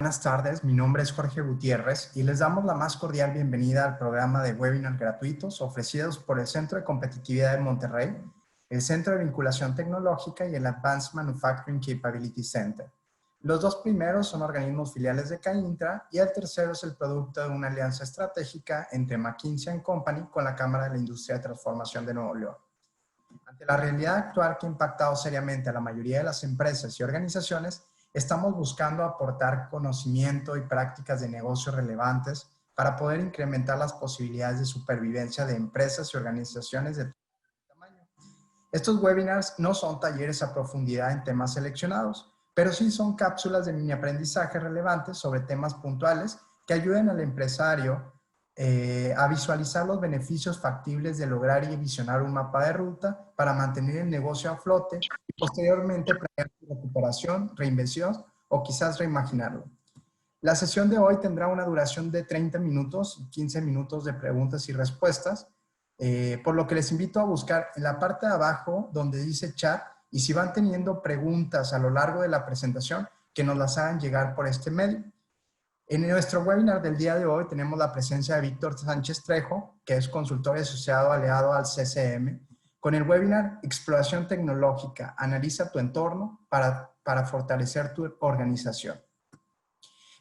Buenas tardes, mi nombre es Jorge Gutiérrez y les damos la más cordial bienvenida al programa de webinars gratuitos ofrecidos por el Centro de Competitividad de Monterrey, el Centro de Vinculación Tecnológica y el Advanced Manufacturing Capability Center. Los dos primeros son organismos filiales de CAINTRA y el tercero es el producto de una alianza estratégica entre McKinsey & Company con la Cámara de la Industria de Transformación de Nuevo León. Ante la realidad actual que ha impactado seriamente a la mayoría de las empresas y organizaciones, estamos buscando aportar conocimiento y prácticas de negocio relevantes para poder incrementar las posibilidades de supervivencia de empresas y organizaciones de todo tamaño. Estos webinars no son talleres a profundidad en temas seleccionados, pero sí son cápsulas de mini aprendizaje relevantes sobre temas puntuales que ayuden al empresario a visualizar los beneficios factibles de lograr y visionar un mapa de ruta para mantener el negocio a flote y posteriormente planear su recuperación, reinversión o quizás reimaginarlo. La sesión de hoy tendrá una duración de 30 minutos y 15 minutos de preguntas y respuestas, por lo que les invito a buscar en la parte de abajo donde dice chat y si van teniendo preguntas a lo largo de la presentación, que nos las hagan llegar por este medio. En nuestro webinar del día de hoy tenemos la presencia de Víctor Sánchez Trejo, que es consultor asociado aliado al CCM, con el webinar Exploración Tecnológica, analiza tu entorno para fortalecer tu organización.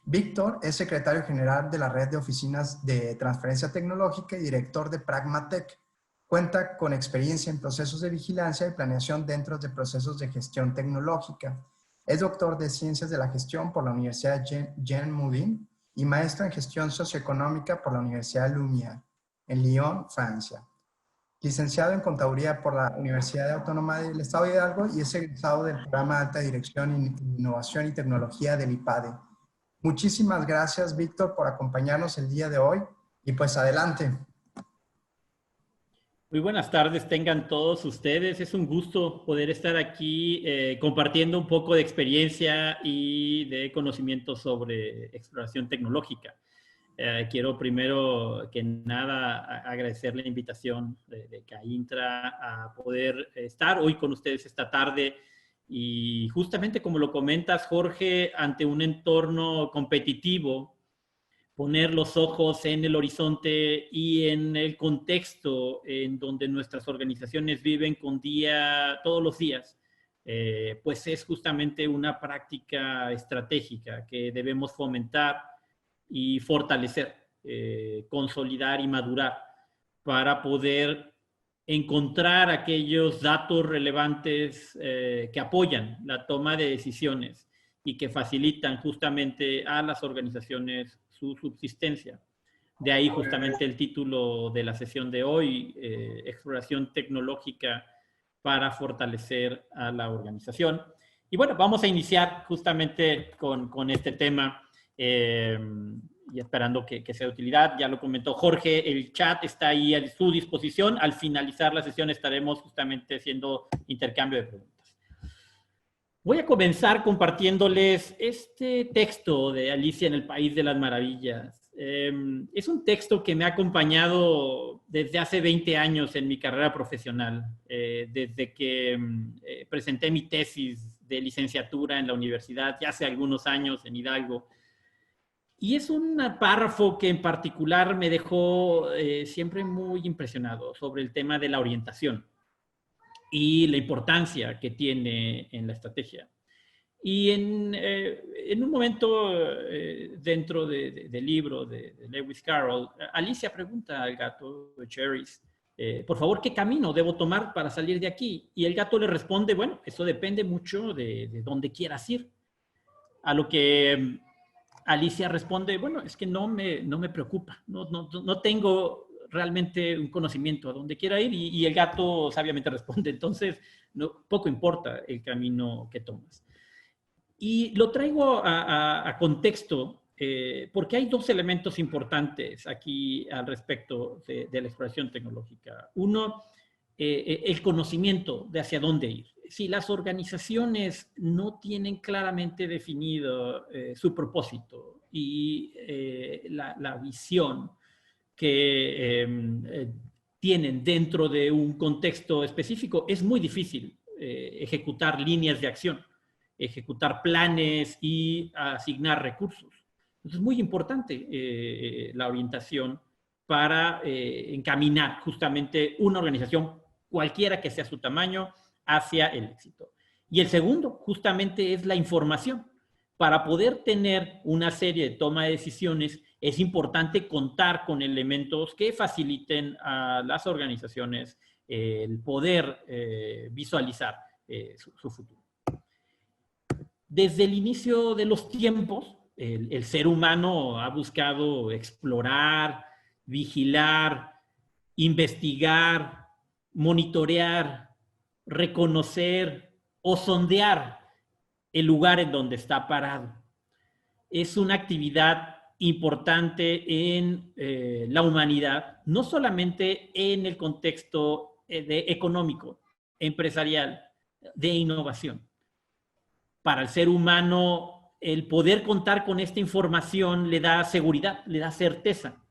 Víctor es secretario general de la Red de Oficinas de Transferencia Tecnológica y director de Pragmatec. Cuenta con experiencia en procesos de vigilancia y planeación dentro de procesos de gestión tecnológica. Es doctor de Ciencias de la Gestión por la Universidad Jean Moulin y maestro en Gestión Socioeconómica por la Universidad Lumière, en Lyon, Francia. Licenciado en Contaduría por la Universidad Autónoma del Estado de Hidalgo y es egresado del Programa de Alta Dirección en Innovación y Tecnología del IPADE. Muchísimas gracias, Víctor, por acompañarnos el día de hoy y pues adelante. Muy buenas tardes tengan todos ustedes. Es un gusto poder estar aquí compartiendo un poco de experiencia y de conocimiento sobre exploración tecnológica. Quiero primero que nada agradecer la invitación de CAINTRA a poder estar hoy con ustedes esta tarde y justamente como lo comentas, Jorge, ante un entorno competitivo, poner los ojos en el horizonte y en el contexto en donde nuestras organizaciones viven todos los días, pues es justamente una práctica estratégica que debemos fomentar y fortalecer, consolidar y madurar para poder encontrar aquellos datos relevantes que apoyan la toma de decisiones y que facilitan justamente a las organizaciones su subsistencia. De ahí justamente el título de la sesión de hoy, Exploración Tecnológica para fortalecer a la organización. Y bueno, vamos a iniciar justamente con este tema y esperando que sea de utilidad. Ya lo comentó Jorge, el chat está ahí a su disposición. Al finalizar la sesión estaremos justamente haciendo intercambio de preguntas. Voy a comenzar compartiéndoles este texto de Alicia en el País de las Maravillas. Es un texto que me ha acompañado desde hace 20 años en mi carrera profesional, desde que presenté mi tesis de licenciatura en la universidad, ya hace algunos años en Hidalgo. Y es un párrafo que en particular me dejó siempre muy impresionado sobre el tema de la orientación y la importancia que tiene en la estrategia. Y en un momento dentro del libro de Lewis Carroll, Alicia pregunta al gato Cherries, por favor, ¿qué camino debo tomar para salir de aquí? Y el gato le responde, bueno, eso depende mucho de dónde quieras ir. A lo que Alicia responde, bueno, es que no me preocupa, no tengo realmente un conocimiento a dónde quiera ir, y el gato sabiamente responde, entonces poco importa el camino que tomas. Y lo traigo a contexto porque hay dos elementos importantes aquí al respecto de la exploración tecnológica. Uno, el conocimiento de hacia dónde ir. Si las organizaciones no tienen claramente definido su propósito y la visión que tienen dentro de un contexto específico, es muy difícil ejecutar líneas de acción, ejecutar planes y asignar recursos. Entonces es muy importante la orientación para encaminar justamente una organización, cualquiera que sea su tamaño, hacia el éxito. Y el segundo, justamente, es la información. Para poder tener una serie de toma de decisiones, es importante contar con elementos que faciliten a las organizaciones el poder visualizar su futuro. Desde el inicio de los tiempos, el ser humano ha buscado explorar, vigilar, investigar, monitorear, reconocer o sondear el lugar en donde está parado. Es una actividad importante en la humanidad, no solamente en el contexto económico, empresarial, de innovación. Para el ser humano, el poder contar con esta información le da seguridad, le da certeza,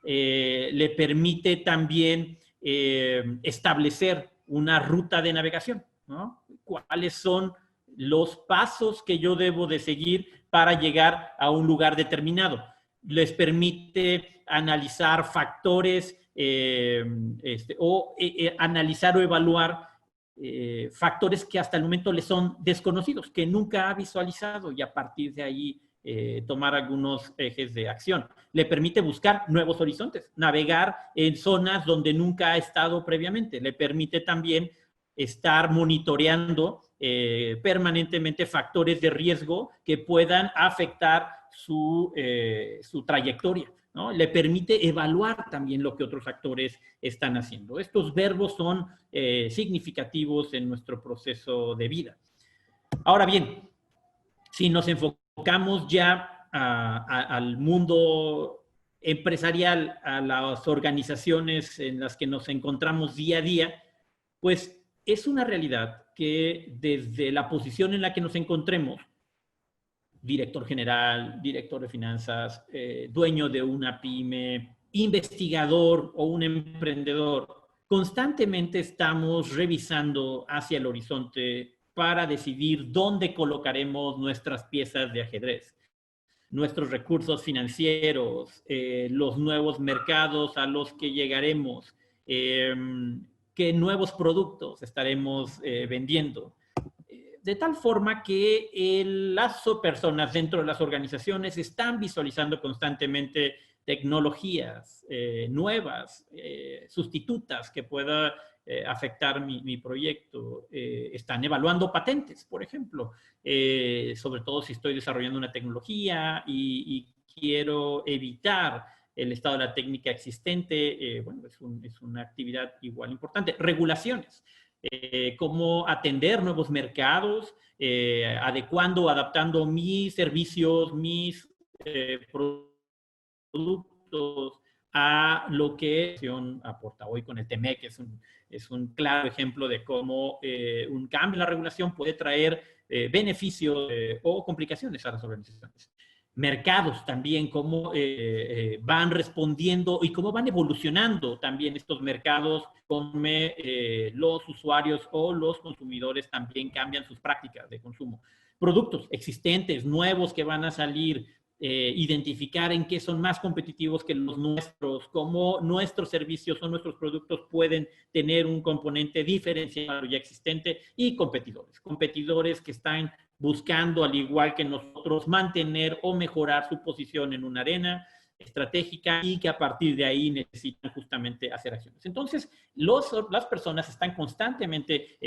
le permite también establecer una ruta de navegación, ¿no? ¿Cuáles son los pasos que yo debo de seguir para llegar a un lugar determinado? Les permite analizar factores analizar o evaluar factores que hasta el momento le son desconocidos, que nunca ha visualizado, y a partir de ahí tomar algunos ejes de acción. Le permite buscar nuevos horizontes, navegar en zonas donde nunca ha estado previamente. Le permite también estar monitoreando permanentemente factores de riesgo que puedan afectar su trayectoria, ¿no? Le permite evaluar también lo que otros actores están haciendo. Estos verbos son significativos en nuestro proceso de vida. Ahora bien, si nos enfocamos ya al mundo empresarial, a las organizaciones en las que nos encontramos día a día, pues es una realidad que desde la posición en la que nos encontremos, director general, director de finanzas, dueño de una pyme, investigador o un emprendedor, constantemente estamos revisando hacia el horizonte para decidir dónde colocaremos nuestras piezas de ajedrez, nuestros recursos financieros, los nuevos mercados a los que llegaremos, qué nuevos productos estaremos vendiendo. De tal forma que las personas dentro de las organizaciones están visualizando constantemente tecnologías nuevas, sustitutas que pueda afectar mi proyecto. Están evaluando patentes, por ejemplo, sobre todo si estoy desarrollando una tecnología y quiero evitar el estado de la técnica existente. Bueno, es una actividad igual importante. Regulaciones. Cómo atender nuevos mercados, adecuando, adaptando mis servicios, mis productos a lo que aporta. Hoy con el TEMEC es un claro ejemplo de cómo un cambio en la regulación puede traer beneficios o complicaciones a las organizaciones. Mercados también, cómo van respondiendo y cómo van evolucionando también estos mercados, cómo los usuarios o los consumidores también cambian sus prácticas de consumo. Productos existentes, nuevos que van a salir, identificar en qué son más competitivos que los nuestros, cómo nuestros servicios o nuestros productos pueden tener un componente diferencial ya existente, y competidores que están buscando, al igual que nosotros, mantener o mejorar su posición en una arena estratégica y que a partir de ahí necesitan justamente hacer acciones. Entonces, las personas están constantemente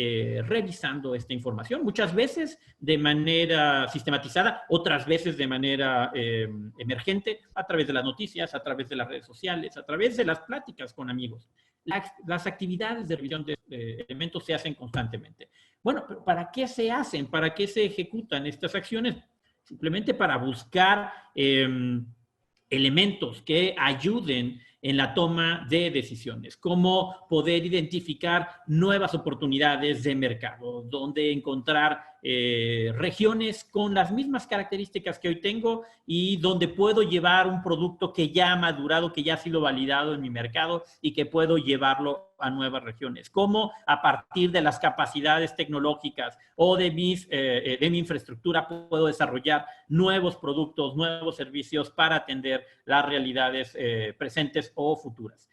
revisando esta información, muchas veces de manera sistematizada, otras veces de manera emergente, a través de las noticias, a través de las redes sociales, a través de las pláticas con amigos. Las actividades de revisión de elementos se hacen constantemente. Bueno, pero ¿para qué se hacen? ¿Para qué se ejecutan estas acciones? Simplemente para buscar elementos que ayuden en la toma de decisiones, cómo poder identificar nuevas oportunidades de mercado, donde encontrar regiones con las mismas características que hoy tengo y donde puedo llevar un producto que ya ha madurado, que ya ha sido validado en mi mercado y que puedo llevarlo a nuevas regiones, cómo a partir de las capacidades tecnológicas o de mi infraestructura puedo desarrollar nuevos productos, nuevos servicios para atender las realidades presentes o futuras.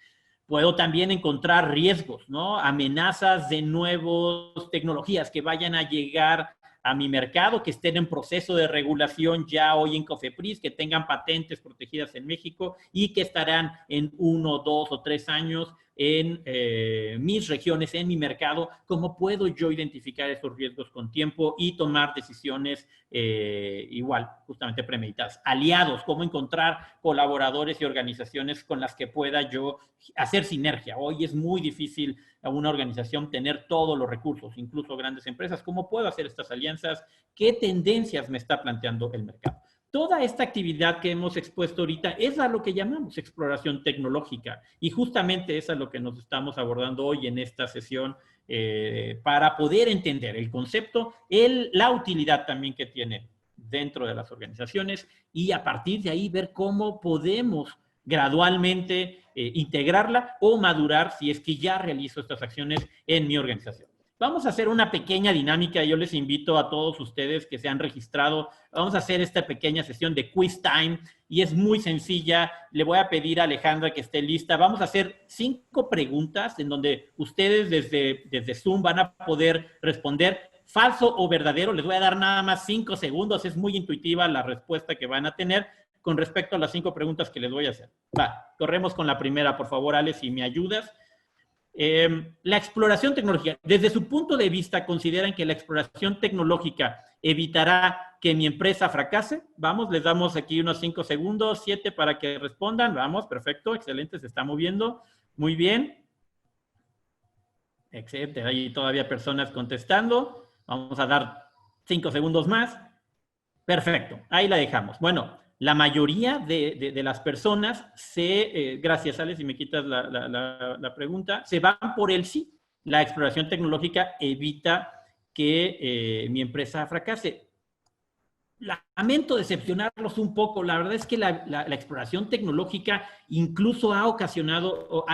Puedo también encontrar riesgos, ¿no? Amenazas de nuevas tecnologías que vayan a llegar a mi mercado, que estén en proceso de regulación ya hoy en COFEPRIS, que tengan patentes protegidas en México y que estarán en 1, 2 o 3 años en mis regiones, en mi mercado. ¿Cómo puedo yo identificar esos riesgos con tiempo y tomar decisiones igual, justamente premeditadas? Aliados, cómo encontrar colaboradores y organizaciones con las que pueda yo hacer sinergia. Hoy es muy difícil a una organización tener todos los recursos, incluso grandes empresas. ¿Cómo puedo hacer estas alianzas? ¿Qué tendencias me está planteando el mercado? Toda esta actividad que hemos expuesto ahorita es a lo que llamamos exploración tecnológica y justamente es a lo que nos estamos abordando hoy en esta sesión para poder entender el concepto, la utilidad también que tiene dentro de las organizaciones y a partir de ahí ver cómo podemos gradualmente integrarla o madurar si es que ya realizo estas acciones en mi organización. Vamos a hacer una pequeña dinámica. Yo les invito a todos ustedes que se han registrado. Vamos a hacer esta pequeña sesión de quiz time y es muy sencilla. Le voy a pedir a Alejandra que esté lista. Vamos a hacer 5 preguntas en donde ustedes desde Zoom van a poder responder falso o verdadero. Les voy a dar nada más 5 segundos. Es muy intuitiva la respuesta que van a tener con respecto a las 5 preguntas que les voy a hacer. Va, corremos con la primera, por favor, Ale, si me ayudas. La exploración tecnológica, desde su punto de vista, ¿consideran que la exploración tecnológica evitará que mi empresa fracase? Vamos, les damos aquí unos 5 segundos, 7 para que respondan. Vamos, perfecto, excelente, se está moviendo. Muy bien. Excelente, hay todavía personas contestando. Vamos a dar 5 segundos más. Perfecto, ahí la dejamos. Bueno, la mayoría de las personas gracias, Ale, si me quitas la pregunta, se van por el sí. La exploración tecnológica evita que mi empresa fracase. Lamento decepcionarlos un poco. La verdad es que la exploración tecnológica incluso ha ocasionado,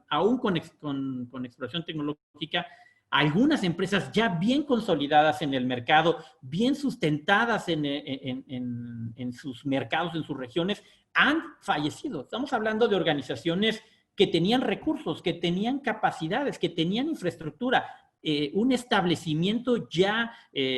aún con exploración tecnológica, algunas empresas ya bien consolidadas en el mercado, bien sustentadas en sus mercados, en sus regiones, han fallecido. Estamos hablando de organizaciones que tenían recursos, que tenían capacidades, que tenían infraestructura, un establecimiento ya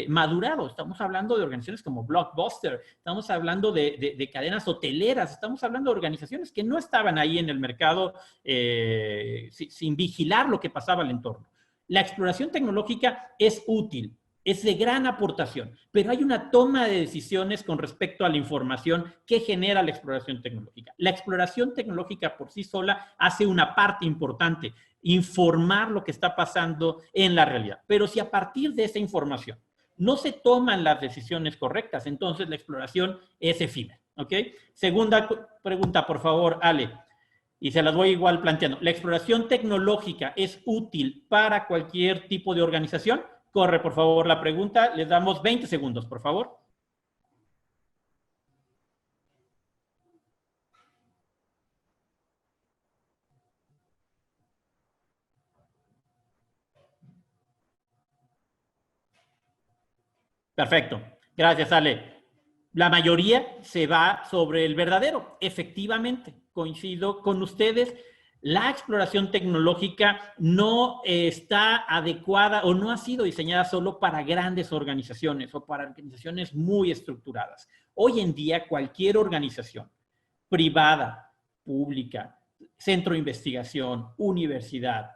madurado. Estamos hablando de organizaciones como Blockbuster, estamos hablando de cadenas hoteleras, estamos hablando de organizaciones que no estaban ahí en el mercado sin vigilar lo que pasaba al entorno. La exploración tecnológica es útil, es de gran aportación, pero hay una toma de decisiones con respecto a la información que genera la exploración tecnológica. La exploración tecnológica por sí sola hace una parte importante, informar lo que está pasando en la realidad. Pero si a partir de esa información no se toman las decisiones correctas, entonces la exploración es efímera, ¿ok? Segunda pregunta, por favor, Ale. Y se las voy igual planteando. ¿La exploración tecnológica es útil para cualquier tipo de organización? Corre, por favor, la pregunta. Les damos 20 segundos, por favor. Perfecto. Gracias, Ale. La mayoría se va sobre el verdadero. Efectivamente, coincido con ustedes. La exploración tecnológica no está adecuada o no ha sido diseñada solo para grandes organizaciones o para organizaciones muy estructuradas. Hoy en día, cualquier organización privada, pública, centro de investigación, universidad,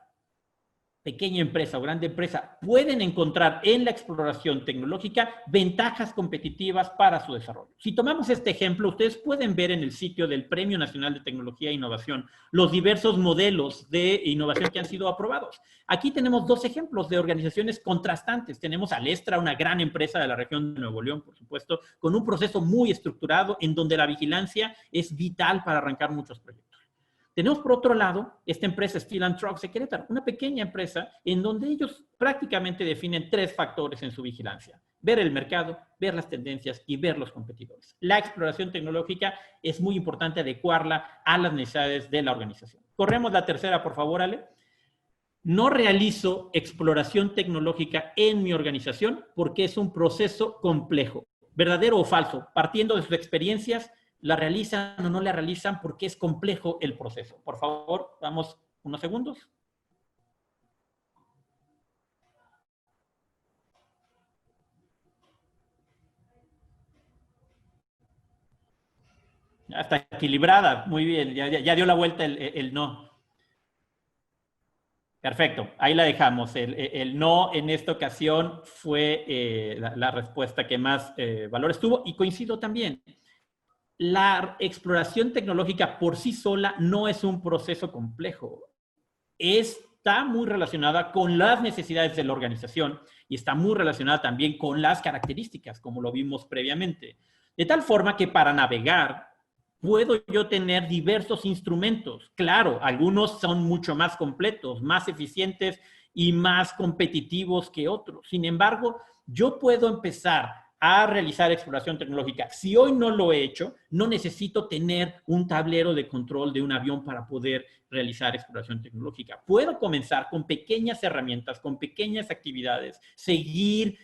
pequeña empresa o grande empresa, pueden encontrar en la exploración tecnológica ventajas competitivas para su desarrollo. Si tomamos este ejemplo, ustedes pueden ver en el sitio del Premio Nacional de Tecnología e Innovación los diversos modelos de innovación que han sido aprobados. Aquí tenemos 2 ejemplos de organizaciones contrastantes. Tenemos a Alestra, una gran empresa de la región de Nuevo León, por supuesto, con un proceso muy estructurado en donde la vigilancia es vital para arrancar muchos proyectos. Tenemos por otro lado esta empresa Steel & Trucks de Querétaro, una pequeña empresa en donde ellos prácticamente definen 3 factores en su vigilancia: ver el mercado, ver las tendencias y ver los competidores. La exploración tecnológica es muy importante adecuarla a las necesidades de la organización. Corremos la tercera, por favor, Ale. No realizo exploración tecnológica en mi organización porque es un proceso complejo. ¿Verdadero o falso? Partiendo de sus experiencias, ¿la realizan o no la realizan porque es complejo el proceso? Por favor, damos unos segundos. Ya está equilibrada, muy bien, ya dio la vuelta el no. Perfecto, ahí la dejamos. El no en esta ocasión fue la respuesta que más valores tuvo y coincido también. La exploración tecnológica por sí sola no es un proceso complejo. Está muy relacionada con las necesidades de la organización y está muy relacionada también con las características, como lo vimos previamente. De tal forma que para navegar puedo yo tener diversos instrumentos. Claro, algunos son mucho más completos, más eficientes y más competitivos que otros. Sin embargo, yo puedo empezar a realizar exploración tecnológica. Si hoy no lo he hecho, no necesito tener un tablero de control de un avión para poder realizar exploración tecnológica. Puedo comenzar con pequeñas herramientas, con pequeñas actividades, seguir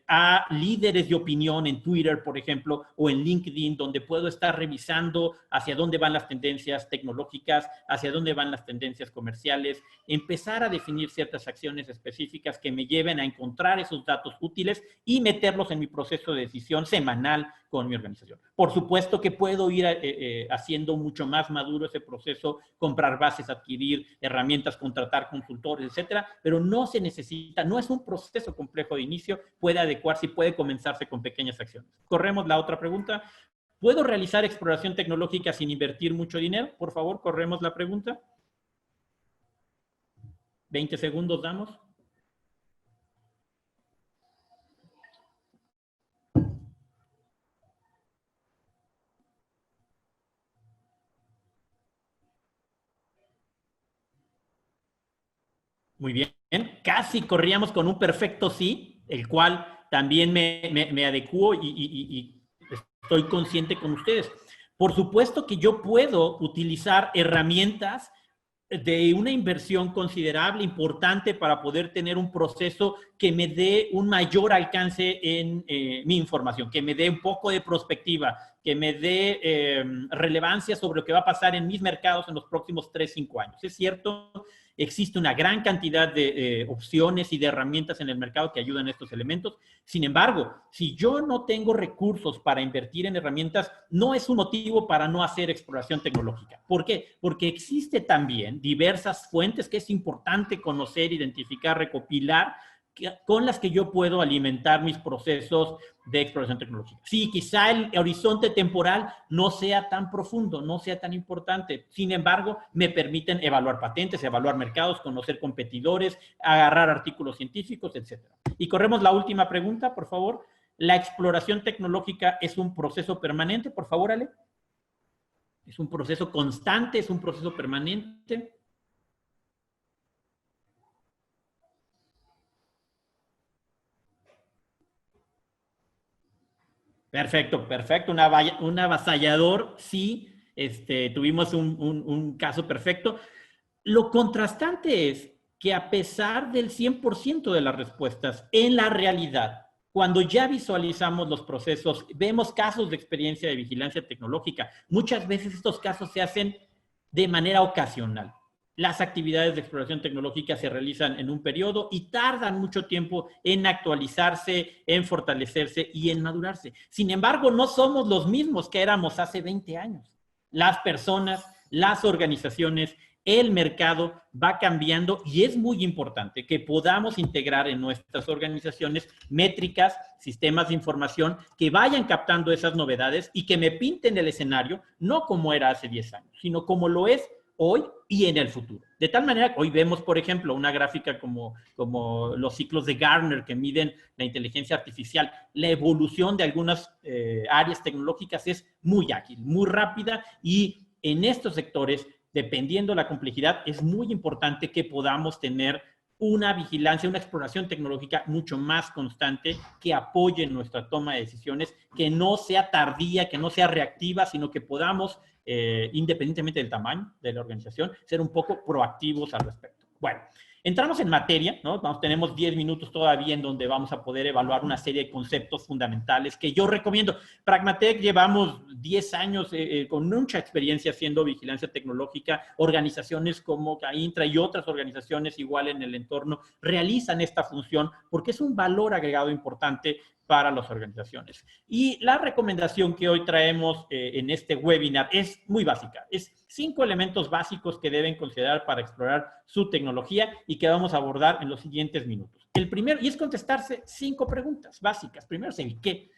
a líderes de opinión en Twitter, por ejemplo, o en LinkedIn, donde puedo estar revisando hacia dónde van las tendencias tecnológicas, hacia dónde van las tendencias comerciales, empezar a definir ciertas acciones específicas que me lleven a encontrar esos datos útiles y meterlos en mi proceso de decisión semanal con mi organización. Por supuesto que puedo ir haciendo mucho más maduro ese proceso, comprar bases, adquirir herramientas, contratar consultores, etcétera, pero no se necesita, no es un proceso complejo de inicio, puede adecuarse y puede comenzarse con pequeñas acciones. Corremos la otra pregunta. ¿Puedo realizar exploración tecnológica sin invertir mucho dinero? Por favor, corremos la pregunta. 20 segundos damos. Muy bien, casi corríamos con un perfecto sí, el cual también me adecuo y estoy consciente con ustedes. Por supuesto que yo puedo utilizar herramientas de una inversión considerable, importante, para poder tener un proceso que me dé un mayor alcance en mi información, que me dé un poco de perspectiva, que me dé relevancia sobre lo que va a pasar en mis mercados en los próximos 3-5 años. Es cierto, existe una gran cantidad de opciones y de herramientas en el mercado que ayudan a estos elementos. Sin embargo, si yo no tengo recursos para invertir en herramientas, no es un motivo para no hacer exploración tecnológica. ¿Por qué? Porque existe también diversas fuentes que es importante conocer, identificar, recopilar, con las que yo puedo alimentar mis procesos de exploración tecnológica. Sí, quizá el horizonte temporal no sea tan profundo, no sea tan importante. Sin embargo, me permiten evaluar patentes, evaluar mercados, conocer competidores, agarrar artículos científicos, etc. Y corremos la última pregunta, por favor. ¿La exploración tecnológica es un proceso permanente? Por favor, Ale. ¿Es un proceso constante? ¿Es un proceso permanente? Perfecto, perfecto. Un avasallador, sí. Tuvimos un caso perfecto. Lo contrastante es que a pesar del 100% de las respuestas, en la realidad, cuando ya visualizamos los procesos, vemos casos de experiencia de vigilancia tecnológica. Muchas veces estos casos se hacen de manera ocasional. Las actividades de exploración tecnológica se realizan en un periodo y tardan mucho tiempo en actualizarse, en fortalecerse y en madurarse. Sin embargo, no somos los mismos que éramos hace 20 años. Las personas, las organizaciones, el mercado va cambiando y es muy importante que podamos integrar en nuestras organizaciones métricas, sistemas de información que vayan captando esas novedades y que me pinten el escenario no como era hace 10 años, sino como lo es hoy y en el futuro. De tal manera que hoy vemos, por ejemplo, una gráfica como los ciclos de Gartner que miden la inteligencia artificial. La evolución de algunas áreas tecnológicas es muy ágil, muy rápida, y en estos sectores, dependiendo de la complejidad, es muy importante que podamos tener una vigilancia, una exploración tecnológica mucho más constante que apoye nuestra toma de decisiones, que no sea tardía, que no sea reactiva, sino que podamos, independientemente del tamaño de la organización, ser un poco proactivos al respecto. Bueno, entramos en materia, ¿no? Tenemos 10 minutos todavía en donde vamos a poder evaluar una serie de conceptos fundamentales que yo recomiendo. Pragmatec llevamos 10 años con mucha experiencia haciendo vigilancia tecnológica. Organizaciones como Intra y otras organizaciones igual en el entorno realizan esta función porque es un valor agregado importante para las organizaciones. Y la recomendación que hoy traemos en este webinar es muy básica. Es 5 elementos básicos que deben considerar para explorar su tecnología y que vamos a abordar en los siguientes minutos. El primero, y es contestarse 5 preguntas básicas. Primero es el qué.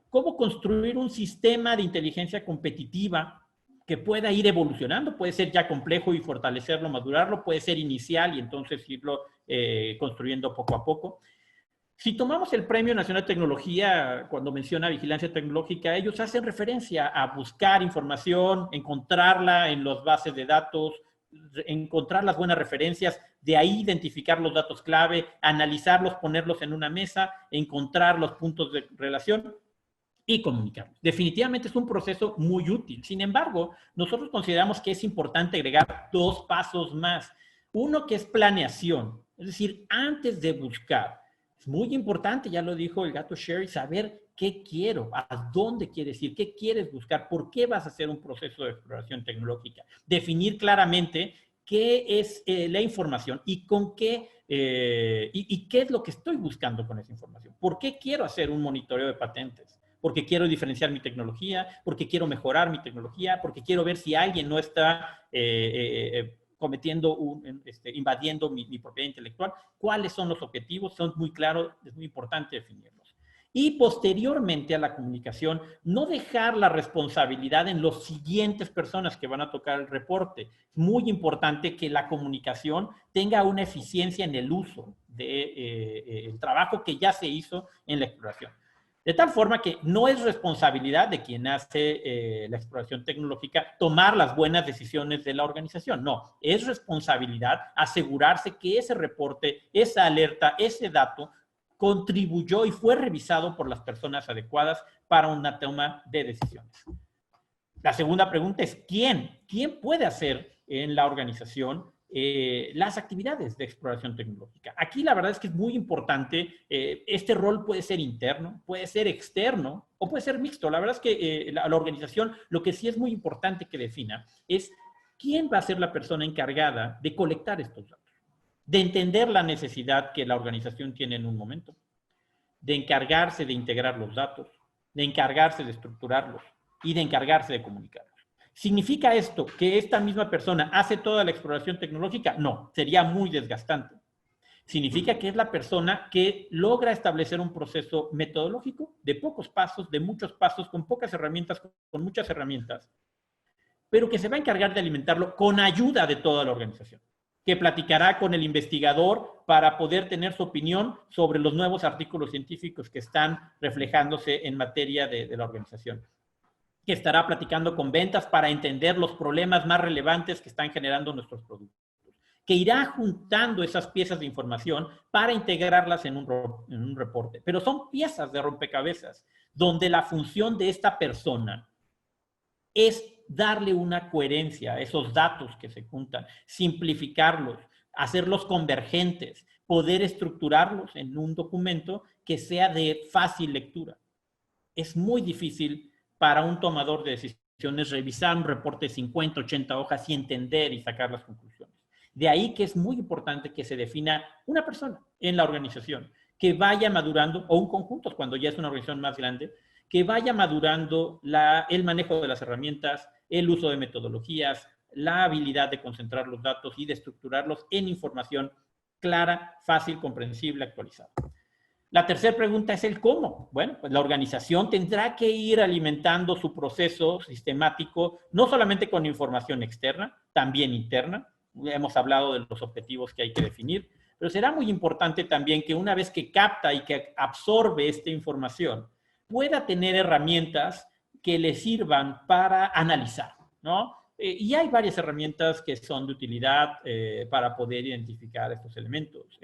¿Cómo construir un sistema de inteligencia competitiva que pueda ir evolucionando? Puede ser ya complejo y fortalecerlo, madurarlo. Puede ser inicial y entonces irlo construyendo poco a poco. Si tomamos el Premio Nacional de Tecnología, cuando menciona vigilancia tecnológica, ellos hacen referencia a buscar información, encontrarla en las bases de datos, encontrar las buenas referencias, de ahí identificar los datos clave, analizarlos, ponerlos en una mesa, encontrar los puntos de relación y comunicarlos. Definitivamente es un proceso muy útil. Sin embargo, nosotros consideramos que es importante agregar 2 pasos más. Uno que es planeación, es decir, antes de buscar. Es muy importante, ya lo dijo el gato Sherry, saber qué quiero, a dónde quieres ir, qué quieres buscar, por qué vas a hacer un proceso de exploración tecnológica. Definir claramente qué es la información y con qué, y qué es lo que estoy buscando con esa información. ¿Por qué quiero hacer un monitoreo de patentes? Porque quiero diferenciar mi tecnología, porque quiero mejorar mi tecnología, porque quiero ver si alguien no está invadiendo mi propiedad intelectual. ¿Cuáles son los objetivos? Son muy claros, es muy importante definirlos. Y posteriormente a la comunicación, no dejar la responsabilidad en las siguientes personas que van a tocar el reporte. Es muy importante que la comunicación tenga una eficiencia en el uso del trabajo que ya se hizo en la exploración. De tal forma que no es responsabilidad de quien hace la exploración tecnológica tomar las buenas decisiones de la organización. No, es responsabilidad asegurarse que ese reporte, esa alerta, ese dato contribuyó y fue revisado por las personas adecuadas para una toma de decisiones. La segunda pregunta es ¿quién? ¿Quién puede hacer en la organización las actividades de exploración tecnológica? Aquí la verdad es que es muy importante, este rol puede ser interno, puede ser externo o puede ser mixto. La verdad es que la organización lo que sí es muy importante que defina es quién va a ser la persona encargada de colectar estos datos, de entender la necesidad que la organización tiene en un momento, de encargarse de integrar los datos, de encargarse de estructurarlos y de encargarse de comunicarlos. ¿Significa esto que esta misma persona hace toda la exploración tecnológica? No, sería muy desgastante. Significa que es la persona que logra establecer un proceso metodológico de pocos pasos, de muchos pasos, con pocas herramientas, con muchas herramientas, pero que se va a encargar de alimentarlo con ayuda de toda la organización, que platicará con el investigador para poder tener su opinión sobre los nuevos artículos científicos que están reflejándose en materia de la organización, que estará platicando con ventas para entender los problemas más relevantes que están generando nuestros productos, que irá juntando esas piezas de información para integrarlas en un reporte. Pero son piezas de rompecabezas, donde la función de esta persona es darle una coherencia a esos datos que se juntan, simplificarlos, hacerlos convergentes, poder estructurarlos en un documento que sea de fácil lectura. Es muy difícil para un tomador de decisiones revisar un reporte de 50, 80 hojas y entender y sacar las conclusiones. De ahí que es muy importante que se defina una persona en la organización que vaya madurando, o un conjunto cuando ya es una organización más grande, que vaya madurando el manejo de las herramientas, el uso de metodologías, la habilidad de concentrar los datos y de estructurarlos en información clara, fácil, comprensible, actualizada. La tercera pregunta es el cómo. Bueno, pues la organización tendrá que ir alimentando su proceso sistemático, no solamente con información externa, también interna. Hemos hablado de los objetivos que hay que definir, pero será muy importante también que una vez que capta y que absorbe esta información, pueda tener herramientas que le sirvan para analizar, ¿no? Y hay varias herramientas que son de utilidad para poder identificar estos elementos.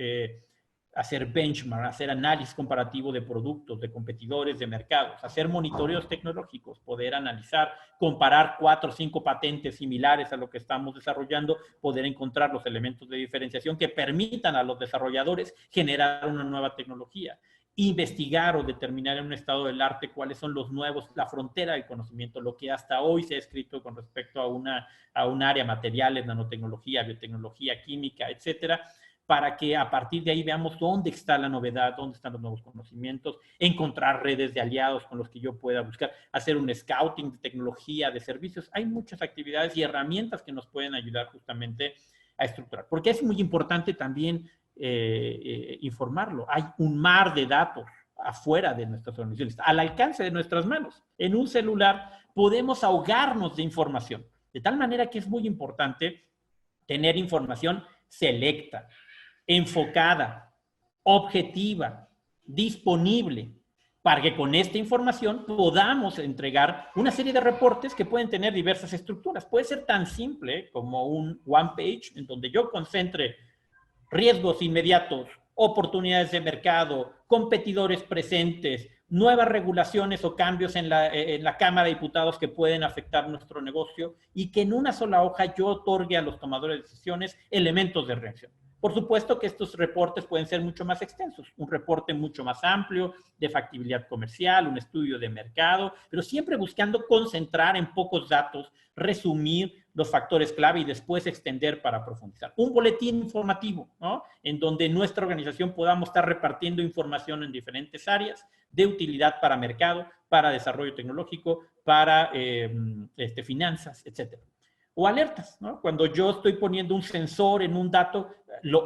Hacer benchmark, hacer análisis comparativo de productos, de competidores, de mercados, hacer monitoreos tecnológicos, poder analizar, comparar 4 o 5 patentes similares a lo que estamos desarrollando, poder encontrar los elementos de diferenciación que permitan a los desarrolladores generar una nueva tecnología. Investigar o determinar en un estado del arte cuáles son los nuevos, la frontera del conocimiento, lo que hasta hoy se ha escrito con respecto a un área, materiales, nanotecnología, biotecnología, química, etcétera, para que a partir de ahí veamos dónde está la novedad, dónde están los nuevos conocimientos, encontrar redes de aliados con los que yo pueda buscar, hacer un scouting de tecnología, de servicios. Hay muchas actividades y herramientas que nos pueden ayudar justamente a estructurar. Porque es muy importante también informarlo. Hay un mar de datos afuera de nuestras organizaciones, al alcance de nuestras manos. En un celular podemos ahogarnos de información, de tal manera que es muy importante tener información selecta, enfocada, objetiva, disponible, para que con esta información podamos entregar una serie de reportes que pueden tener diversas estructuras. Puede ser tan simple como un one page en donde yo concentre riesgos inmediatos, oportunidades de mercado, competidores presentes, nuevas regulaciones o cambios en la Cámara de Diputados que pueden afectar nuestro negocio y que en una sola hoja yo otorgue a los tomadores de decisiones elementos de reacción. Por supuesto que estos reportes pueden ser mucho más extensos, un reporte mucho más amplio de factibilidad comercial, un estudio de mercado, pero siempre buscando concentrar en pocos datos, resumir los factores clave y después extender para profundizar. Un boletín informativo, ¿no? En donde nuestra organización podamos estar repartiendo información en diferentes áreas de utilidad para mercado, para desarrollo tecnológico, para finanzas, etcétera. O alertas, ¿no? Cuando yo estoy poniendo un sensor en un dato,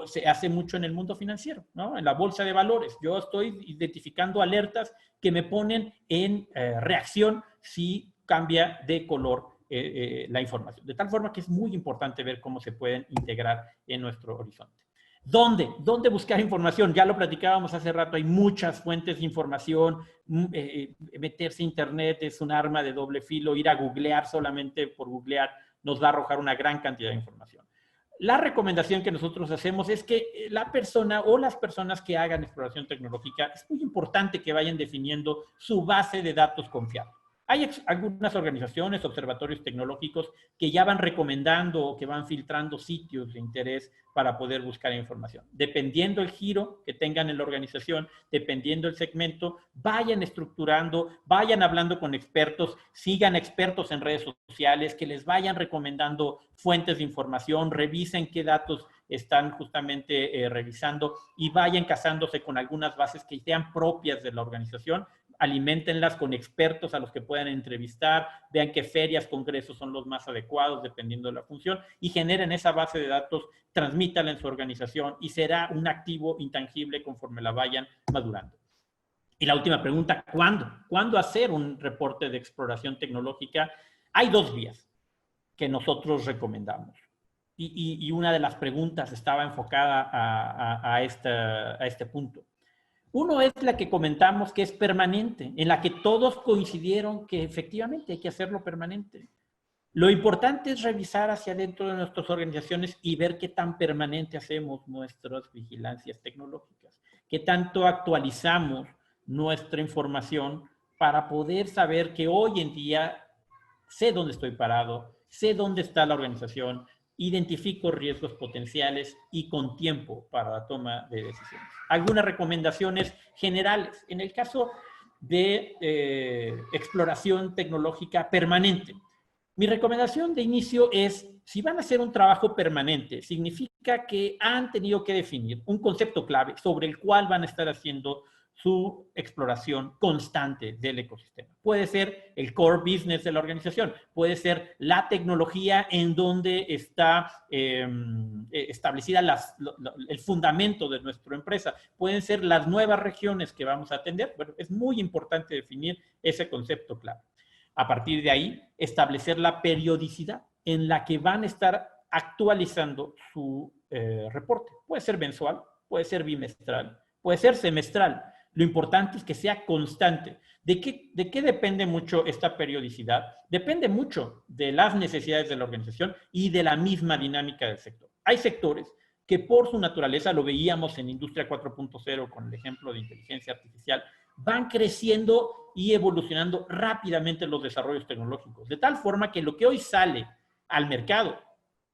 se hace mucho en el mundo financiero, ¿no? En la bolsa de valores. Yo estoy identificando alertas que me ponen en reacción si cambia de color la información. De tal forma que es muy importante ver cómo se pueden integrar en nuestro horizonte. ¿Dónde buscar información? Ya lo platicábamos hace rato, hay muchas fuentes de información. Meterse a internet es un arma de doble filo. Ir a googlear solamente por googlear nos va a arrojar una gran cantidad de información. La recomendación que nosotros hacemos es que la persona o las personas que hagan exploración tecnológica, es muy importante que vayan definiendo su base de datos confiable. Hay algunas organizaciones, observatorios tecnológicos, que ya van recomendando o que van filtrando sitios de interés para poder buscar información. Dependiendo el giro que tengan en la organización, dependiendo el segmento, vayan estructurando, vayan hablando con expertos, sigan expertos en redes sociales, que les vayan recomendando fuentes de información, revisen qué datos están justamente revisando y vayan casándose con algunas bases que sean propias de la organización. Aliméntenlas con expertos a los que puedan entrevistar, vean qué ferias, congresos son los más adecuados dependiendo de la función y generen esa base de datos, transmítala en su organización y será un activo intangible conforme la vayan madurando. Y la última pregunta, ¿cuándo? ¿Cuándo hacer un reporte de exploración tecnológica? Hay 2 vías que nosotros recomendamos. Y una de las preguntas estaba enfocada a este punto. Uno es la que comentamos que es permanente, en la que todos coincidieron que efectivamente hay que hacerlo permanente. Lo importante es revisar hacia adentro de nuestras organizaciones y ver qué tan permanente hacemos nuestras vigilancias tecnológicas, qué tanto actualizamos nuestra información para poder saber que hoy en día sé dónde estoy parado, sé dónde está la organización, identifico riesgos potenciales y con tiempo para la toma de decisiones. Algunas recomendaciones generales. En el caso de exploración tecnológica permanente, mi recomendación de inicio es, si van a hacer un trabajo permanente, significa que han tenido que definir un concepto clave sobre el cual van a estar haciendo su exploración constante del ecosistema. Puede ser el core business de la organización, puede ser la tecnología en donde está establecida el fundamento de nuestra empresa, pueden ser las nuevas regiones que vamos a atender. Bueno, es muy importante definir ese concepto clave. A partir de ahí, establecer la periodicidad en la que van a estar actualizando su reporte. Puede ser mensual, puede ser bimestral, puede ser semestral, Lo importante es que sea constante. ¿De qué depende mucho esta periodicidad? Depende mucho de las necesidades de la organización y de la misma dinámica del sector. Hay sectores que por su naturaleza, lo veíamos en Industria 4.0 con el ejemplo de inteligencia artificial, van creciendo y evolucionando rápidamente los desarrollos tecnológicos, de tal forma que lo que hoy sale al mercado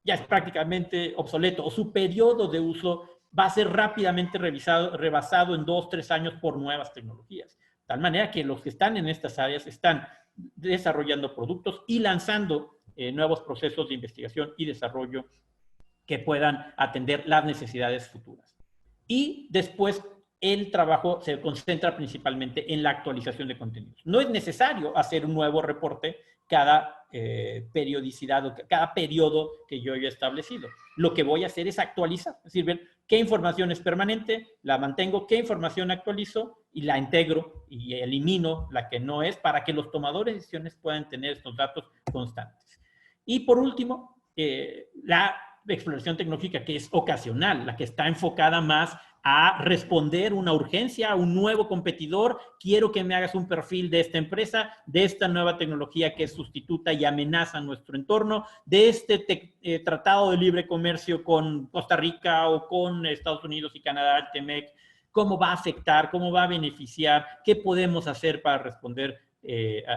ya es prácticamente obsoleto o su periodo de uso va a ser rápidamente rebasado en 2, 3 años por nuevas tecnologías. De tal manera que los que están en estas áreas están desarrollando productos y lanzando nuevos procesos de investigación y desarrollo que puedan atender las necesidades futuras. Y después el trabajo se concentra principalmente en la actualización de contenidos. No es necesario hacer un nuevo reporte cada periodicidad o cada periodo que yo haya establecido. Lo que voy a hacer es actualizar, es decir, ver qué información es permanente, la mantengo, qué información actualizo y la integro y elimino la que no es para que los tomadores de decisiones puedan tener estos datos constantes. Y por último, la exploración tecnológica que es ocasional, la que está enfocada más a responder una urgencia, a un nuevo competidor, quiero que me hagas un perfil de esta empresa, de esta nueva tecnología que es sustituta y amenaza nuestro entorno, de este tratado de libre comercio con Costa Rica o con Estados Unidos y Canadá, el TEMEC, cómo va a afectar, cómo va a beneficiar, qué podemos hacer para responder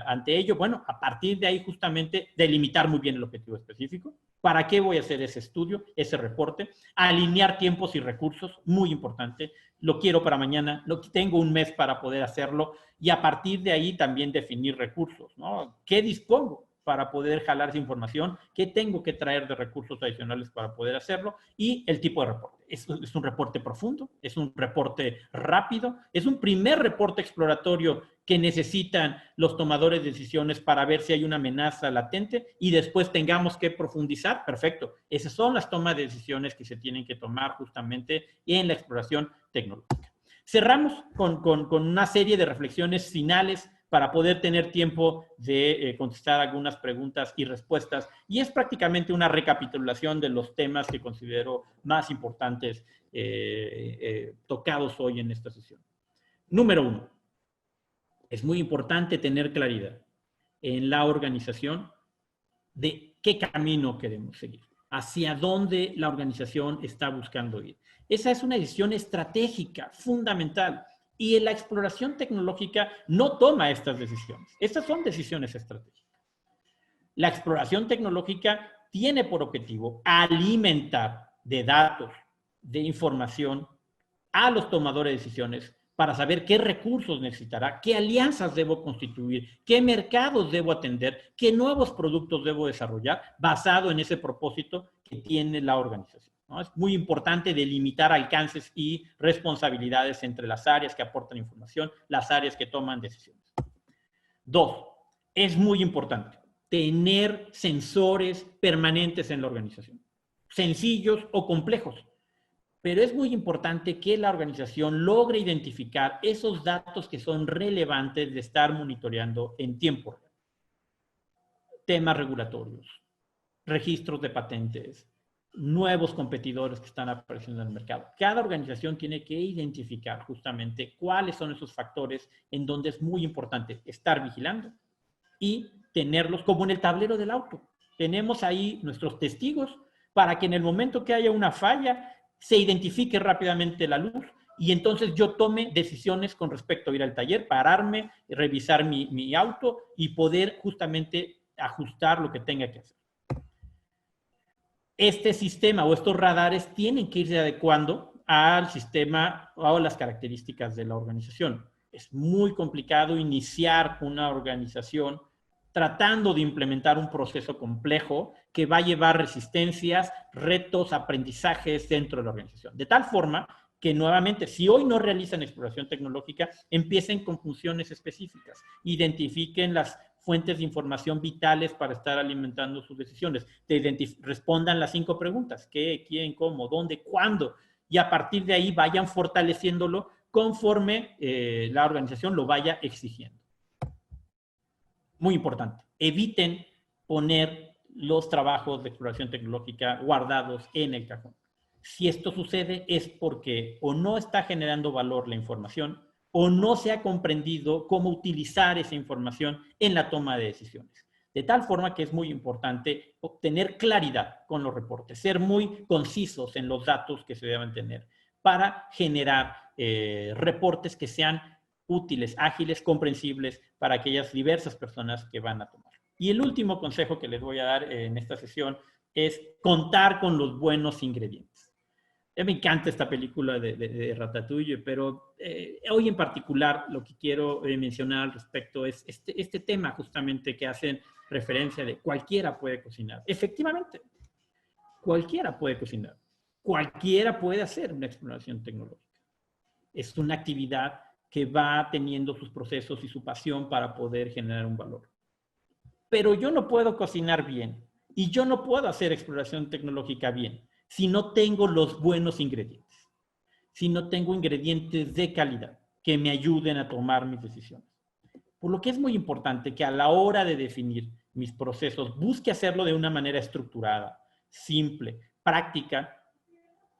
ante ello. Bueno, a partir de ahí justamente delimitar muy bien el objetivo específico. ¿Para qué voy a hacer ese estudio, ese reporte? Alinear tiempos y recursos, muy importante. Lo quiero para mañana, tengo un mes para poder hacerlo y a partir de ahí también definir recursos, ¿no? ¿Qué dispongo para poder jalar esa información? ¿Qué tengo que traer de recursos adicionales para poder hacerlo? Y el tipo de reporte. ¿Es un reporte profundo? ¿Es un reporte rápido? ¿Es un primer reporte exploratorio que necesitan los tomadores de decisiones para ver si hay una amenaza latente y después tengamos que profundizar? Perfecto. Esas son las tomas de decisiones que se tienen que tomar justamente en la exploración tecnológica. Cerramos con una serie de reflexiones finales para poder tener tiempo de contestar algunas preguntas y respuestas. Y es prácticamente una recapitulación de los temas que considero más importantes tocados hoy en esta sesión. Número 1. Es muy importante tener claridad en la organización de qué camino queremos seguir, hacia dónde la organización está buscando ir. Esa es una decisión estratégica fundamental y en la exploración tecnológica no toma estas decisiones. Estas son decisiones estratégicas. La exploración tecnológica tiene por objetivo alimentar de datos, de información a los tomadores de decisiones para saber qué recursos necesitará, qué alianzas debo constituir, qué mercados debo atender, qué nuevos productos debo desarrollar basado en ese propósito que tiene la organización, ¿no? Es muy importante delimitar alcances y responsabilidades entre las áreas que aportan información, las áreas que toman decisiones. 2. Es muy importante tener sensores permanentes en la organización, sencillos o complejos. Pero es muy importante que la organización logre identificar esos datos que son relevantes de estar monitoreando en tiempo real. Temas regulatorios, registros de patentes, nuevos competidores que están apareciendo en el mercado. Cada organización tiene que identificar justamente cuáles son esos factores en donde es muy importante estar vigilando y tenerlos como en el tablero del auto. Tenemos ahí nuestros testigos para que en el momento que haya una falla se identifique rápidamente la luz y entonces yo tome decisiones con respecto a ir al taller, pararme, revisar mi auto y poder justamente ajustar lo que tenga que hacer. Este sistema o estos radares tienen que irse adecuando al sistema o a las características de la organización. Es muy complicado iniciar una organización tratando de implementar un proceso complejo que va a llevar resistencias, retos, aprendizajes dentro de la organización. De tal forma que nuevamente, si hoy no realizan exploración tecnológica, empiecen con funciones específicas, identifiquen las fuentes de información vitales para estar alimentando sus decisiones, respondan las 5 preguntas, qué, quién, cómo, dónde, cuándo, y a partir de ahí vayan fortaleciéndolo conforme la organización lo vaya exigiendo. Muy importante, eviten poner los trabajos de exploración tecnológica guardados en el cajón. Si esto sucede es porque o no está generando valor la información o no se ha comprendido cómo utilizar esa información en la toma de decisiones. De tal forma que es muy importante obtener claridad con los reportes, ser muy concisos en los datos que se deben tener para generar reportes que sean útiles, ágiles, comprensibles para aquellas diversas personas que van a tomar. Y el último consejo que les voy a dar en esta sesión es contar con los buenos ingredientes. Me encanta esta película de Ratatouille, pero hoy en particular lo que quiero mencionar al respecto es este tema justamente que hacen referencia de cualquiera puede cocinar. Efectivamente, cualquiera puede cocinar. Cualquiera puede hacer una exploración tecnológica. Es una actividad que va teniendo sus procesos y su pasión para poder generar un valor. Pero yo no puedo cocinar bien y yo no puedo hacer exploración tecnológica bien si no tengo los buenos ingredientes, si no tengo ingredientes de calidad que me ayuden a tomar mis decisiones. Por lo que es muy importante que a la hora de definir mis procesos busque hacerlo de una manera estructurada, simple, práctica,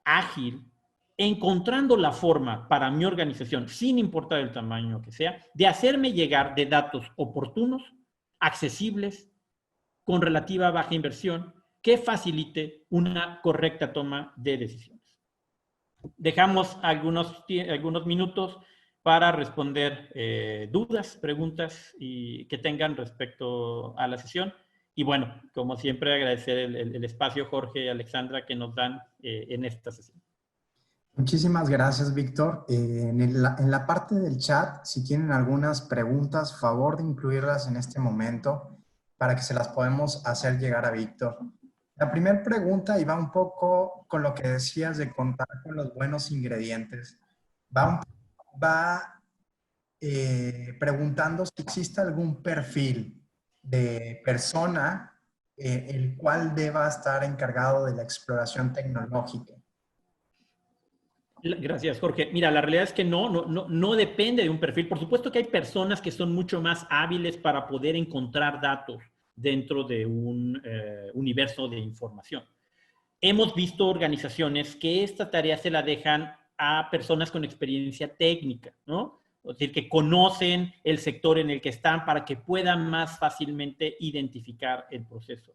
ágil, encontrando la forma para mi organización, sin importar el tamaño que sea, de hacerme llegar de datos oportunos, accesibles, con relativa baja inversión, que facilite una correcta toma de decisiones. Dejamos algunos minutos para responder dudas, preguntas y que tengan respecto a la sesión. Y bueno, como siempre, agradecer el espacio, Jorge y Alexandra, que nos dan en esta sesión. Muchísimas gracias, Víctor. En la parte del chat, si tienen algunas preguntas, favor de incluirlas en este momento para que se las podamos hacer llegar a Víctor. La primera pregunta, y va un poco con lo que decías de contar con los buenos ingredientes, va preguntando si existe algún perfil de persona el cual deba estar encargado de la exploración tecnológica. Gracias, Jorge. Mira, la realidad es que no depende de un perfil. Por supuesto que hay personas que son mucho más hábiles para poder encontrar datos dentro de un universo de información. Hemos visto organizaciones que esta tarea se la dejan a personas con experiencia técnica, ¿no? Es decir, que conocen el sector en el que están para que puedan más fácilmente identificar el proceso.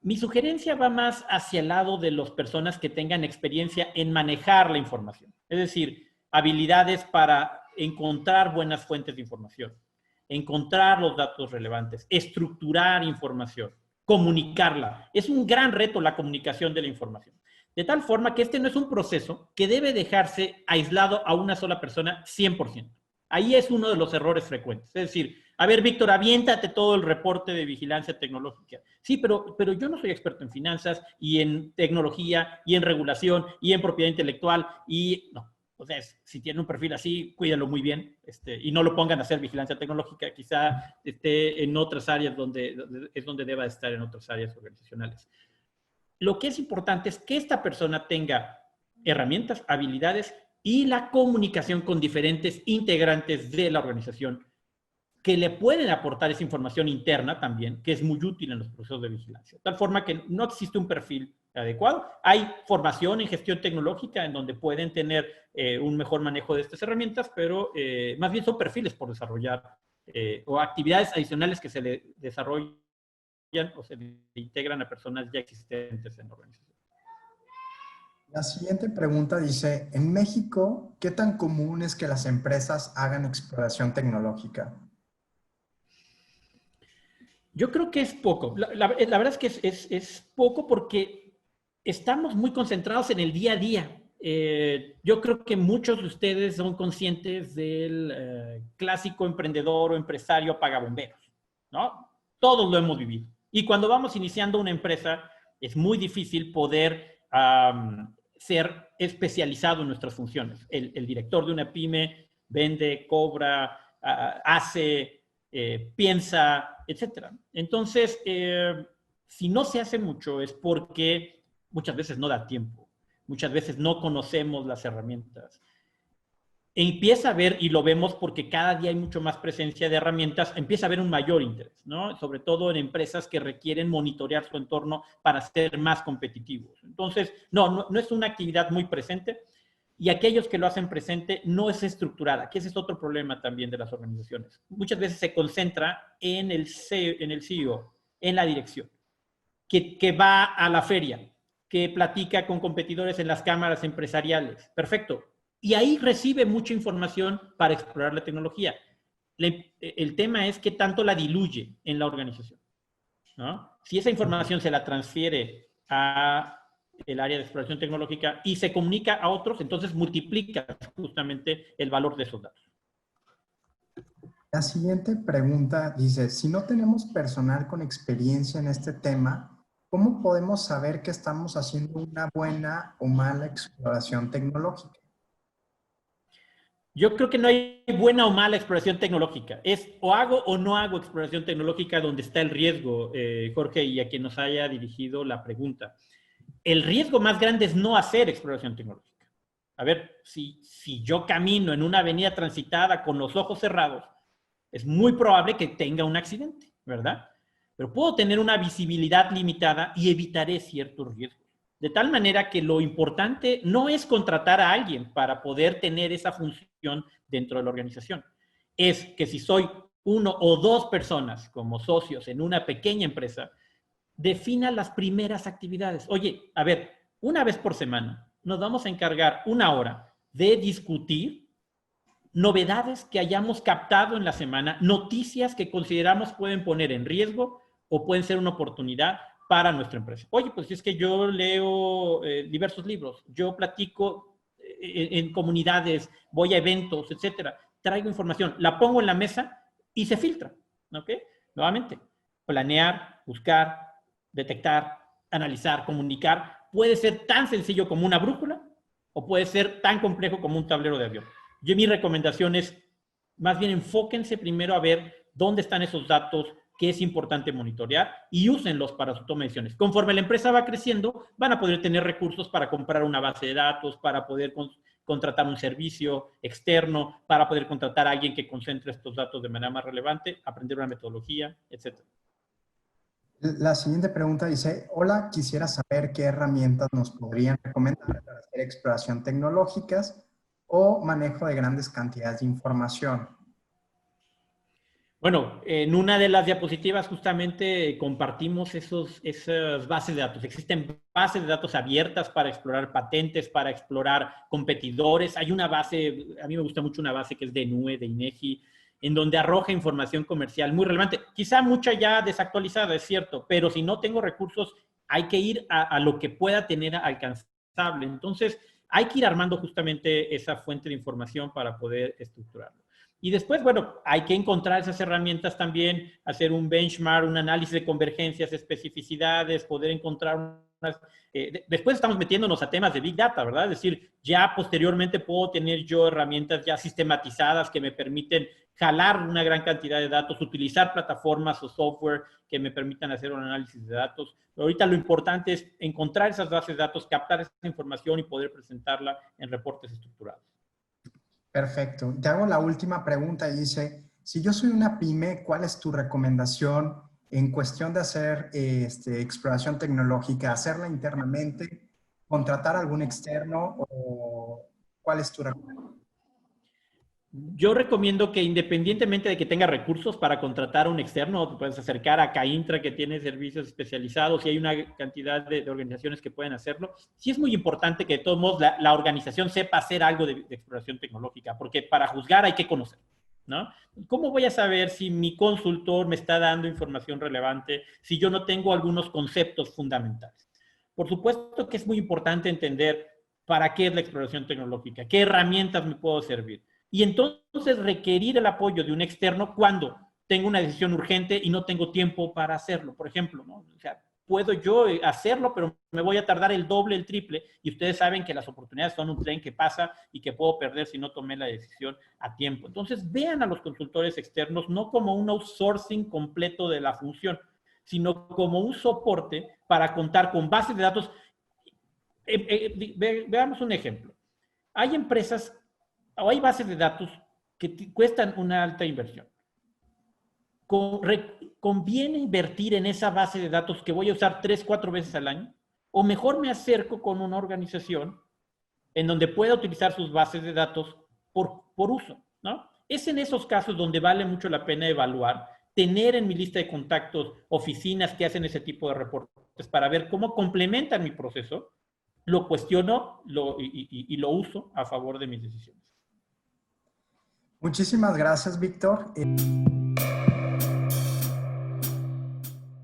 Mi sugerencia va más hacia el lado de las personas que tengan experiencia en manejar la información. Es decir, habilidades para encontrar buenas fuentes de información, encontrar los datos relevantes, estructurar información, comunicarla. Es un gran reto la comunicación de la información. De tal forma que este no es un proceso que debe dejarse aislado a una sola persona 100%. Ahí es uno de los errores frecuentes. Es decir, a ver, Víctor, aviéntate todo el reporte de vigilancia tecnológica. Sí, pero yo no soy experto en finanzas y en tecnología y en regulación y en propiedad intelectual y no. O sea, si tiene un perfil así, cuídalo muy bien y no lo pongan a hacer vigilancia tecnológica. Quizá esté en otras áreas donde deba estar en otras áreas organizacionales. Lo que es importante es que esta persona tenga herramientas, habilidades y la comunicación con diferentes integrantes de la organización que le pueden aportar esa información interna también, que es muy útil en los procesos de vigilancia. De tal forma que no existe un perfil adecuado. Hay formación en gestión tecnológica en donde pueden tener un mejor manejo de estas herramientas, pero más bien son perfiles por desarrollar o actividades adicionales que se le desarrollan o se le integran a personas ya existentes en la organización. La siguiente pregunta dice, en México, ¿qué tan común es que las empresas hagan exploración tecnológica? Yo creo que es poco. La verdad es que es poco porque estamos muy concentrados en el día a día. Yo creo que muchos de ustedes son conscientes del clásico emprendedor o empresario pagabomberos, ¿no? Todos lo hemos vivido. Y cuando vamos iniciando una empresa, es muy difícil poder ser especializado en nuestras funciones. El director de una pyme vende, cobra, hace, piensa, etcétera. Entonces, si no se hace mucho es porque muchas veces no da tiempo, muchas veces no conocemos las herramientas. Empieza a haber, y lo vemos porque cada día hay mucho más presencia de herramientas, empieza a haber un mayor interés, ¿no? Sobre todo en empresas que requieren monitorear su entorno para ser más competitivos. Entonces, no es una actividad muy presente. y aquellos que lo hacen presente no es estructurada, que ese es otro problema también de las organizaciones. Muchas veces se concentra en el CEO, en la dirección, que va a la feria, que platica con competidores en las cámaras empresariales. Perfecto. Y ahí recibe mucha información para explorar la tecnología. El tema es qué tanto la diluye en la organización, ¿no? Si esa información se la transfiere a el área de exploración tecnológica y se comunica a otros, entonces multiplica justamente el valor de esos datos. La siguiente pregunta dice, si no tenemos personal con experiencia en este tema, ¿cómo podemos saber que estamos haciendo una buena o mala exploración tecnológica? Yo creo que no hay buena o mala exploración tecnológica. Es o hago o no hago exploración tecnológica donde está el riesgo, Jorge, y a quien nos haya dirigido la pregunta. El riesgo más grande es no hacer exploración tecnológica. A ver, si yo camino en una avenida transitada con los ojos cerrados, es muy probable que tenga un accidente, ¿verdad? Pero puedo tener una visibilidad limitada y evitaré ciertos riesgos. De tal manera que lo importante no es contratar a alguien para poder tener esa función dentro de la organización. Es que si soy uno o dos personas como socios en una pequeña empresa, defina las primeras actividades. Oye, a ver, una vez por semana nos vamos a encargar 1 hora de discutir novedades que hayamos captado en la semana, noticias que consideramos pueden poner en riesgo o pueden ser una oportunidad para nuestra empresa. Oye, pues si es que yo leo diversos libros, yo platico en comunidades, voy a eventos, etcétera, traigo información, la pongo en la mesa y se filtra, ¿ok? Nuevamente, planear, buscar, detectar, analizar, comunicar, puede ser tan sencillo como una brújula o puede ser tan complejo como un tablero de avión. Yo mi recomendación es, más bien enfóquense primero a ver dónde están esos datos, qué es importante monitorear y úsenlos para su toma de decisiones. Conforme la empresa va creciendo, van a poder tener recursos para comprar una base de datos, para poder contratar un servicio externo, para poder contratar a alguien que concentre estos datos de manera más relevante, aprender una metodología, etc. La siguiente pregunta dice, hola, quisiera saber qué herramientas nos podrían recomendar para hacer exploración tecnológicas o manejo de grandes cantidades de información. Bueno, en una de las diapositivas justamente compartimos esas bases de datos. Existen bases de datos abiertas para explorar patentes, para explorar competidores. Hay una base, a mí me gusta mucho una base que es de NUE, de INEGI, en donde arroja información comercial muy relevante. Quizá mucha ya desactualizada, es cierto, pero si no tengo recursos, hay que ir a lo que pueda tener alcanzable. Entonces, hay que ir armando justamente esa fuente de información para poder estructurarlo. Y después, bueno, hay que encontrar esas herramientas también, hacer un benchmark, un análisis de convergencias, especificidades, poder encontrar unas... después estamos metiéndonos a temas de Big Data, ¿verdad? Es decir, ya posteriormente puedo tener yo herramientas ya sistematizadas que me permiten jalar una gran cantidad de datos, utilizar plataformas o software que me permitan hacer un análisis de datos. Pero ahorita lo importante es encontrar esas bases de datos, captar esa información y poder presentarla en reportes estructurados. Perfecto. Te hago la última pregunta y dice, si yo soy una pyme, ¿cuál es tu recomendación en cuestión de hacer exploración tecnológica? ¿Hacerla internamente? ¿Contratar a algún externo? ¿O cuál es tu recomendación? Yo recomiendo que independientemente de que tenga recursos para contratar a un externo, te puedes acercar a Caintra que tiene servicios especializados y hay una cantidad de organizaciones que pueden hacerlo. Sí es muy importante que de todos modos la organización sepa hacer algo de exploración tecnológica, porque para juzgar hay que conocer, ¿no? ¿Cómo voy a saber si mi consultor me está dando información relevante si yo no tengo algunos conceptos fundamentales? Por supuesto que es muy importante entender para qué es la exploración tecnológica, qué herramientas me puedo servir. Y entonces requerir el apoyo de un externo cuando tengo una decisión urgente y no tengo tiempo para hacerlo, por ejemplo, ¿no? O sea, puedo yo hacerlo, pero me voy a tardar el doble, el triple, y ustedes saben que las oportunidades son un tren que pasa y que puedo perder si no tomé la decisión a tiempo. Entonces, vean a los consultores externos no como un outsourcing completo de la función, sino como un soporte para contar con bases de datos. Veamos un ejemplo. Hay empresas o hay bases de datos que cuestan una alta inversión. ¿Conviene invertir en esa base de datos que voy a usar 3, 4 veces al año? O mejor me acerco con una organización en donde pueda utilizar sus bases de datos por uso, ¿no? Es en esos casos donde vale mucho la pena evaluar, tener en mi lista de contactos oficinas que hacen ese tipo de reportes para ver cómo complementan mi proceso, lo cuestiono y lo uso a favor de mis decisiones. Muchísimas gracias, Víctor.